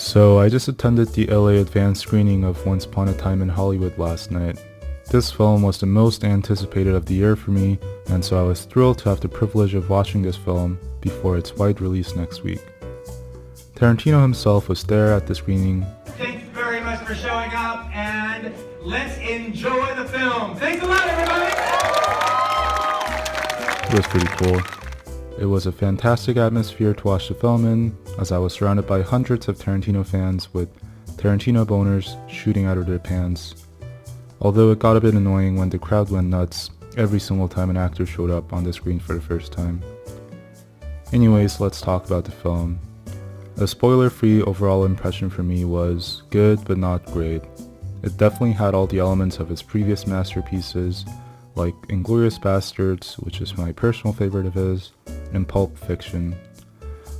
So I just attended the LA advanced screening of Once Upon a Time in Hollywood last night. This film was the most anticipated of the year for me, and so I was thrilled to have the privilege of watching this film before its wide release next week. Tarantino himself was there at the screening. Thank you very much for showing up, and let's enjoy the film. Thanks a lot, everybody! It was pretty cool. It was a fantastic atmosphere to watch the film in, as I was surrounded by hundreds of Tarantino fans with Tarantino boners shooting out of their pants. Although it got a bit annoying when the crowd went nuts every single time an actor showed up on the screen for the first time. Anyways, let's talk about the film. A spoiler-free overall impression for me was good but not great. It definitely had all the elements of its previous masterpieces, like Inglourious Basterds, which is my personal favorite of his, and Pulp Fiction.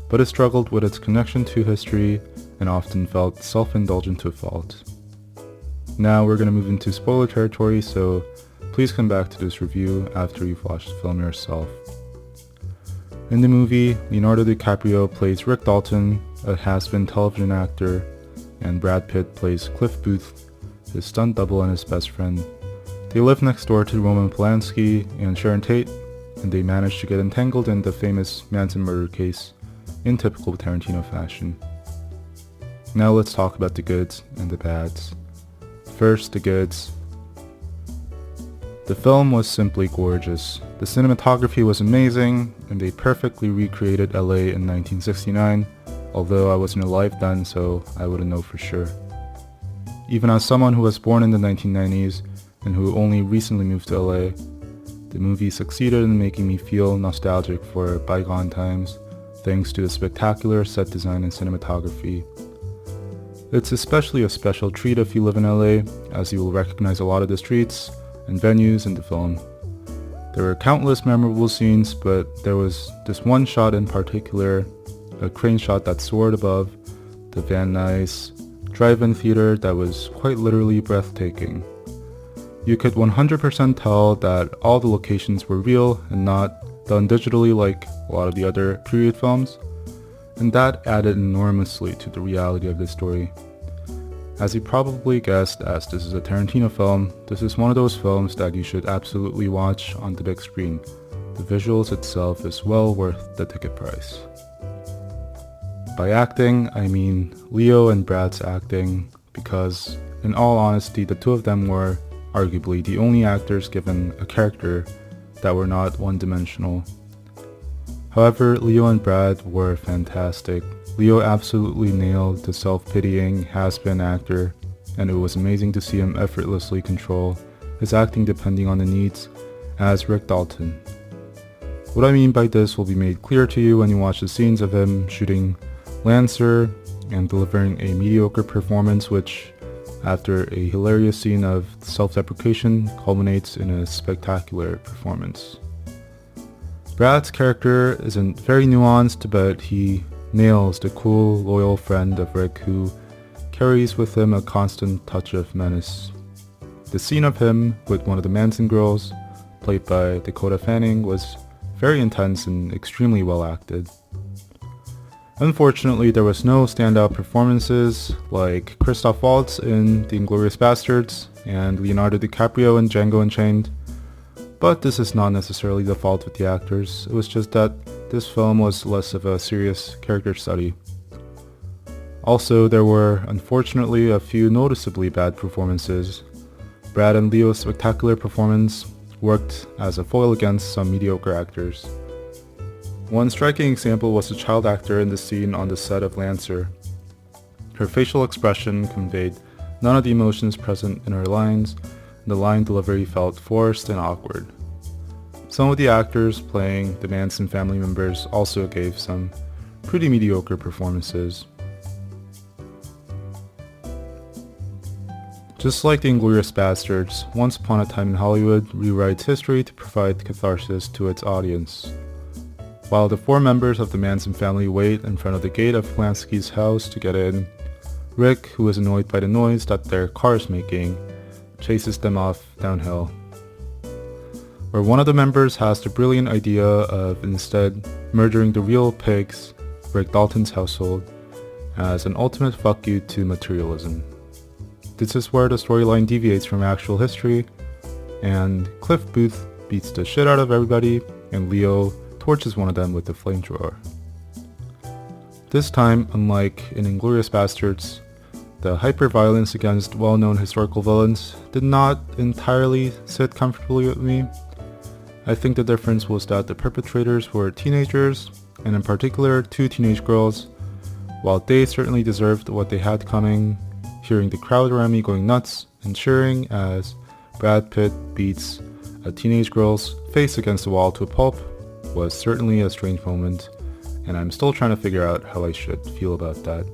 But it struggled with its connection to history and often felt self-indulgent to a fault. Now we're going to move into spoiler territory, so please come back to this review after you've watched the film yourself. In the movie, Leonardo DiCaprio plays Rick Dalton, a has-been television actor, and Brad Pitt plays Cliff Booth, his stunt double and his best friend. They live next door to Roman Polanski and Sharon Tate, and they manage to get entangled in the famous Manson murder case in typical Tarantino fashion. Now let's talk about the goods and the bads. First, the goods. The film was simply gorgeous. The cinematography was amazing, and they perfectly recreated LA in 1969, although I wasn't alive then, so I wouldn't know for sure. Even as someone who was born in the 1990s and who only recently moved to LA, the movie succeeded in making me feel nostalgic for bygone times, thanks to the spectacular set design and cinematography. It's especially a special treat if you live in LA, as you will recognize a lot of the streets and venues in the film. There were countless memorable scenes, but there was this one shot in particular, a crane shot that soared above the Van Nuys drive-in theater that was quite literally breathtaking. You could 100% tell that all the locations were real and not done digitally like a lot of the other period films, and that added enormously to the reality of the story. As you probably guessed, as this is a Tarantino film, this is one of those films that you should absolutely watch on the big screen. The visuals itself is well worth the ticket price. By acting, I mean Leo and Brad's acting, because in all honesty, the two of them were arguably the only actors given a character that were not one-dimensional. However, Leo and Brad were fantastic. Leo absolutely nailed the self-pitying, has-been actor, and it was amazing to see him effortlessly control his acting depending on the needs as Rick Dalton. What I mean by this will be made clear to you when you watch the scenes of him shooting Lancer and delivering a mediocre performance, which, after a hilarious scene of self-deprecation, culminates in a spectacular performance. Brad's character isn't very nuanced, but he nails the cool, loyal friend of Rick who carries with him a constant touch of menace. The scene of him with one of the Manson girls, played by Dakota Fanning, was very intense and extremely well acted. Unfortunately, there was no standout performances like Christoph Waltz in The Inglourious Basterds and Leonardo DiCaprio in Django Unchained, but this is not necessarily the fault of the actors. It was just that this film was less of a serious character study. Also, there were, unfortunately, a few noticeably bad performances. Brad and Leo's spectacular performance worked as a foil against some mediocre actors. One striking example was the child actor in the scene on the set of Lancer. Her facial expression conveyed none of the emotions present in her lines, and the line delivery felt forced and awkward. Some of the actors playing the Manson family members also gave some pretty mediocre performances. Just like The Inglourious Basterds, Once Upon a Time in Hollywood rewrites history to provide catharsis to its audience. While the four members of the Manson family wait in front of the gate of Polanski's house to get in, Rick, who is annoyed by the noise that their car is making, chases them off downhill. Where one of the members has the brilliant idea of instead murdering the real pigs, Rick Dalton's household, as an ultimate fuck you to materialism. This is where the storyline deviates from actual history, and Cliff Booth beats the shit out of everybody, and Leo torches one of them with a flamethrower. This time, unlike in Inglourious Basterds, the hyper-violence against well-known historical villains did not entirely sit comfortably with me. I think the difference was that the perpetrators were teenagers, and in particular 2 teenage girls. While they certainly deserved what they had coming, hearing the crowd around me going nuts and cheering as Brad Pitt beats a teenage girl's face against the wall to a pulp was certainly a strange moment, and I'm still trying to figure out how I should feel about that.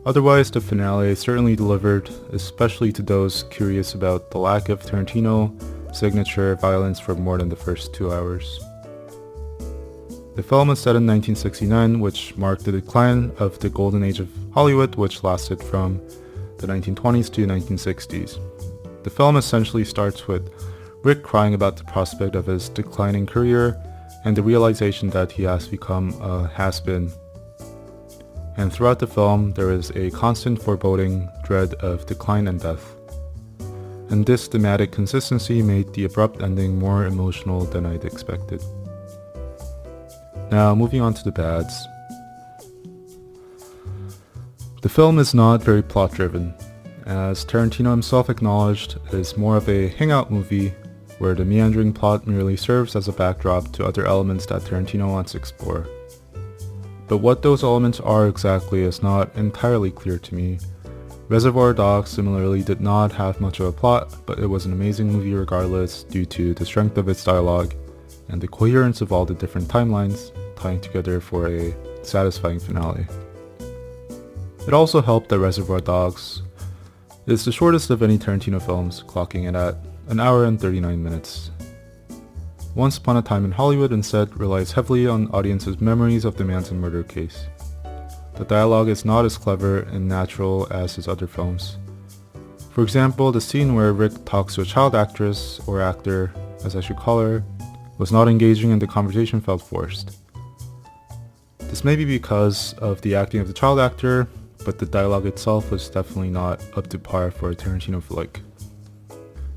Otherwise, the finale certainly delivered, especially to those curious about the lack of Tarantino signature violence for more than the first 2 hours. The film is set in 1969, which marked the decline of the golden age of Hollywood, which lasted from the 1920s to 1960s. The film essentially starts with Rick crying about the prospect of his declining career and the realization that he has become a has-been. And throughout the film, there is a constant foreboding dread of decline and death. And this thematic consistency made the abrupt ending more emotional than I'd expected. Now, moving on to the bads. The film is not very plot-driven. As Tarantino himself acknowledged, it is more of a hangout movie where the meandering plot merely serves as a backdrop to other elements that Tarantino wants to explore. But what those elements are exactly is not entirely clear to me. Reservoir Dogs similarly did not have much of a plot, but it was an amazing movie regardless due to the strength of its dialogue and the coherence of all the different timelines tying together for a satisfying finale. It also helped that Reservoir Dogs is the shortest of any Tarantino films, clocking it at 1 hour and 39 minutes. Once Upon a Time in Hollywood instead relies heavily on audiences' memories of the Manson murder case. The dialogue is not as clever and natural as his other films. For example, the scene where Rick talks to a child actress, or actor, as I should call her, was not engaging and the conversation felt forced. This may be because of the acting of the child actor, but the dialogue itself was definitely not up to par for a Tarantino flick.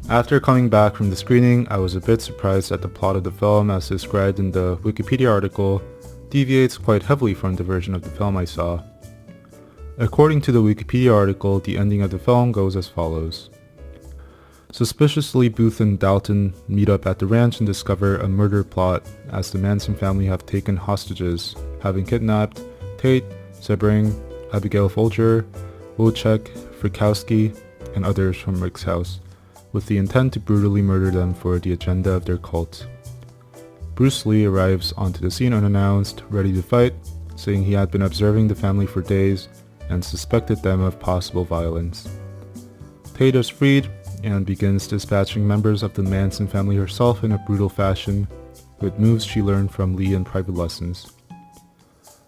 After coming back from the screening, I was a bit surprised that the plot of the film, as described in the Wikipedia article, deviates quite heavily from the version of the film I saw. According to the Wikipedia article, the ending of the film goes as follows. Suspiciously, Booth and Dalton meet up at the ranch and discover a murder plot as the Manson family have taken hostages, having kidnapped Tate, Sebring, Abigail Folger, Wojciech, Frykowski, and others from Rick's house, with the intent to brutally murder them for the agenda of their cult. Bruce Lee arrives onto the scene unannounced, ready to fight, saying he had been observing the family for days and suspected them of possible violence. Tate is freed and begins dispatching members of the Manson family herself in a brutal fashion, with moves she learned from Lee in private lessons.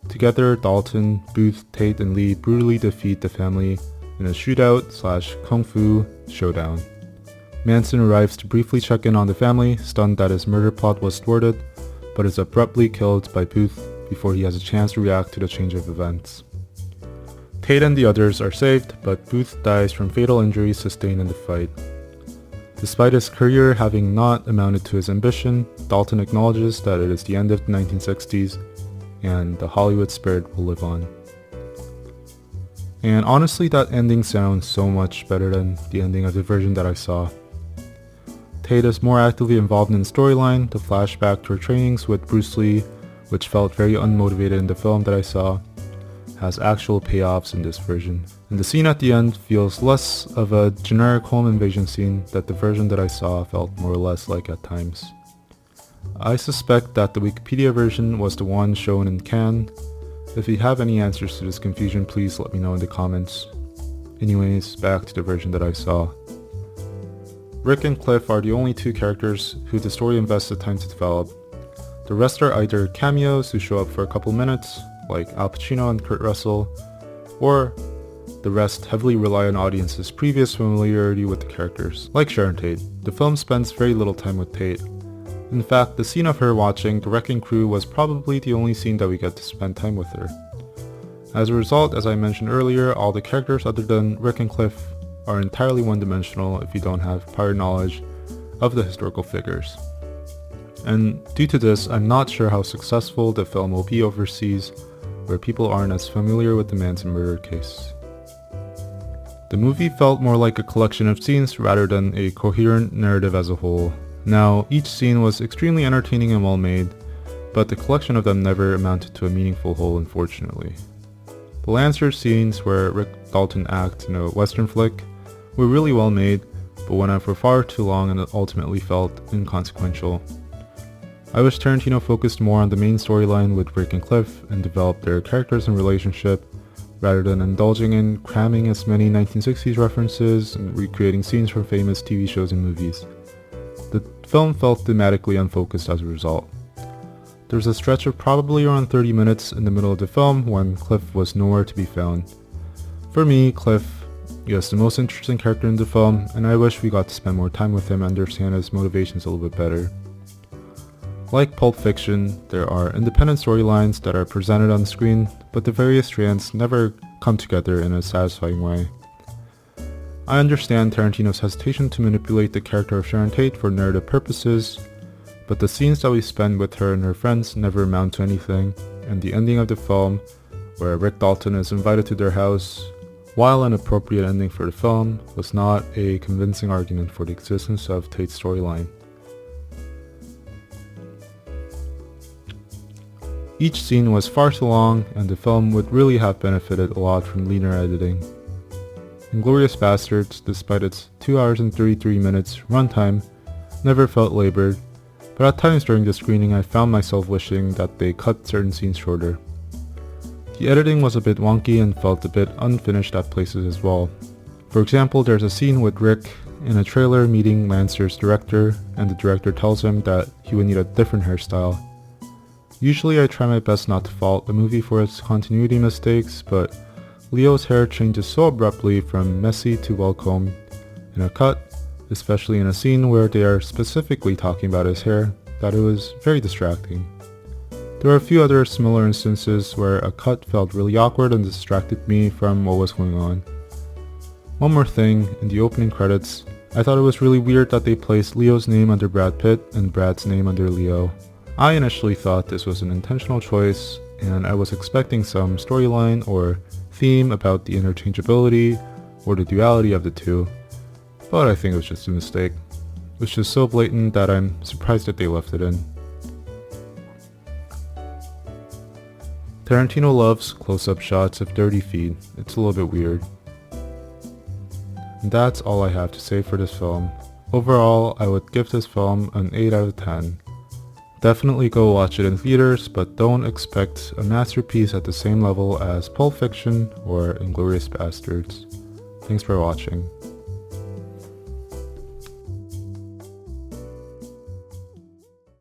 Together, Dalton, Booth, Tate, and Lee brutally defeat the family in a shootout/kung fu showdown. Manson arrives to briefly check in on the family, stunned that his murder plot was thwarted, but is abruptly killed by Booth before he has a chance to react to the change of events. Tate and the others are saved, but Booth dies from fatal injuries sustained in the fight. Despite his career having not amounted to his ambition, Dalton acknowledges that it is the end of the 1960s, and the Hollywood spirit will live on. And honestly, that ending sounds so much better than the ending of the version that I saw. Tate is more actively involved in the storyline, the flashback to her trainings with Bruce Lee, which felt very unmotivated in the film that I saw, has actual payoffs in this version. And the scene at the end feels less of a generic home invasion scene that the version that I saw felt more or less like at times. I suspect that the Wikipedia version was the one shown in Cannes. If you have any answers to this confusion, please let me know in the comments. Anyways, back to the version that I saw. Rick and Cliff are the only 2 characters who the story invested time to develop. The rest are either cameos who show up for a couple minutes, like Al Pacino and Kurt Russell, or the rest heavily rely on audiences' previous familiarity with the characters, like Sharon Tate. The film spends very little time with Tate. In fact, the scene of her watching The Wrecking Crew was probably the only scene that we get to spend time with her. As a result, as I mentioned earlier, all the characters other than Rick and Cliff are entirely one-dimensional if you don't have prior knowledge of the historical figures. And due to this, I'm not sure how successful the film will be overseas, where people aren't as familiar with the Manson murder case. The movie felt more like a collection of scenes rather than a coherent narrative as a whole. Now, each scene was extremely entertaining and well made, but the collection of them never amounted to a meaningful whole, unfortunately. The Lancers scenes where Rick Dalton acts in a western flick were really well made, but went on for far too long and ultimately felt inconsequential. I wish Tarantino focused more on the main storyline with Rick and Cliff and developed their characters and relationship, rather than indulging in cramming as many 1960s references and recreating scenes from famous TV shows and movies. The film felt thematically unfocused as a result. There's a stretch of probably around 30 minutes in the middle of the film when Cliff was nowhere to be found. For me, Cliff is the most interesting character in the film, and I wish we got to spend more time with him and understand his motivations a little bit better. Like Pulp Fiction, there are independent storylines that are presented on screen, but the various strands never come together in a satisfying way. I understand Tarantino's hesitation to manipulate the character of Sharon Tate for narrative purposes, but the scenes that we spend with her and her friends never amount to anything, and the ending of the film, where Rick Dalton is invited to their house, while an appropriate ending for the film, was not a convincing argument for the existence of Tate's storyline. Each scene was far too long, and the film would really have benefited a lot from leaner editing. Inglourious Basterds, despite its 2 hours and 33 minutes runtime, never felt labored, but at times during the screening I found myself wishing that they cut certain scenes shorter. The editing was a bit wonky and felt a bit unfinished at places as well. For example, there's a scene with Rick in a trailer meeting Lancer's director, and the director tells him that he would need a different hairstyle. Usually I try my best not to fault the movie for its continuity mistakes, but Leo's hair changes so abruptly from messy to well-combed in a cut, especially in a scene where they are specifically talking about his hair, that it was very distracting. There were a few other similar instances where a cut felt really awkward and distracted me from what was going on. One more thing, in the opening credits, I thought it was really weird that they placed Leo's name under Brad Pitt and Brad's name under Leo. I initially thought this was an intentional choice, and I was expecting some storyline or theme about the interchangeability or the duality of the two, but I think it was just a mistake. It was just so blatant that I'm surprised that they left it in. Tarantino loves close-up shots of dirty feet. It's a little bit weird. And that's all I have to say for this film. Overall, I would give this film an 8 out of 10. Definitely go watch it in theaters, but don't expect a masterpiece at the same level as Pulp Fiction or Inglourious Basterds. Thanks for watching.